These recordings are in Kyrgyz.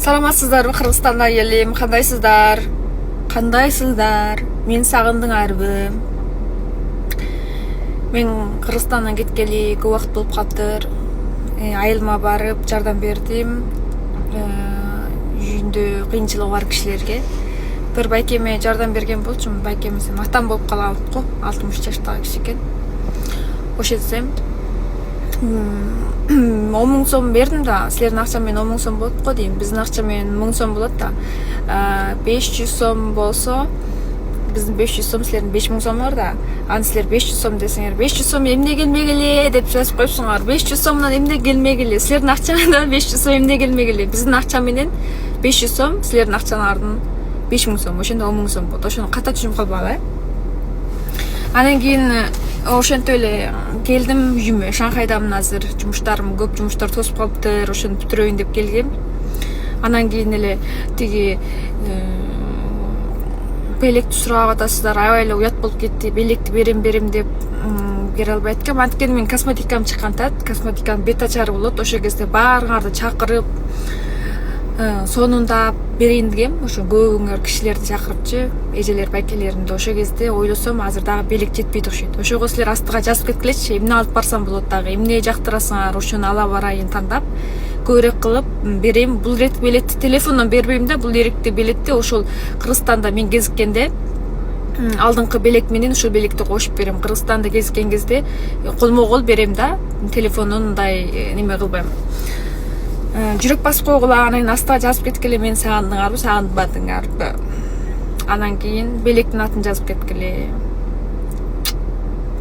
Саламатсыздарбы, Кыргызстандан келем. Кандайсыздар? Мен сагындыңарбы? Мен Кыргызстандан кеткели көп убакыт болуп калыптыр. Айылыма барып жардам бердим. Үйүндө кыйынчылыгы бар кишилерге. Бир байкеме жардам берген болчумун. Байкемиздин атам болуп калабыт го. 60 жаштагы киши экен. Ошентсем 10 000 сом бердим да, силердин акча менен 10 000 сом болот го дейм. Биздин акча менен 1000 сом болот да. 500 сом болсо, биздин 500 сом, силердин 5000 сом бар да. Аны силер 500 сом десеңер, 500 сом эмне келмегиле деп жазып коюпсуңар. 500 сомдон эмне келмегиле? Силердин акчаңардан 500 сом эмне келмегиле? Биздин акча менен 500 сом, силердин акчаңардын 5000 сом, ошондо 10 000 сом болот. Ошону ката түшүнүп калбагыла. Анан кийин ошентип эле келдим үйүмө. Шанхайдамын азыр. Жумуштарым көп, жумуштар тосуп калыптыр. Ошону бүтүрөйүн деп келгем. Анан кийин эле тиги белекти сурап атасыздар. Аябай эле уят болуп кетти. Белекти берем деп бере албай аткам. Анткени менин косметикам чыккан тат. Косметиканын бет ачары болот. Ошол кезде баарыңарды чакырып сонунда берейин дегем. Ошо көбүңөр кишилерди чакырыпчы, эжелер, байкелеримди. Ошол кезде ойлосом, азыр дагы белек жетпейт окшойт. Ошого силер астыга жазып кеткилечи, эмне алып барсам болот дагы, эмне жактырасыңар, ошону ала барайын тандап, көбүрөөк кылып берем. Бул белекти телефондон бербейм да, бул белекти ошол Кыргызстанда мен кезиккенде алдыңкы белек менен ушул белекти кошуп берем. Кыргызстанда кезиккен кезде колмо-кол берем да, телефондон мындай неме кылбайм. Жүрөк басып койгула, анан астыга жазып кеткиле, мен сагындыңарбы, сагынбадыңарбы. Анан кийин белектин атын жазып кеткиле.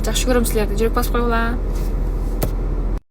Жакшы көрөм силерди, жүрөк басып койгула.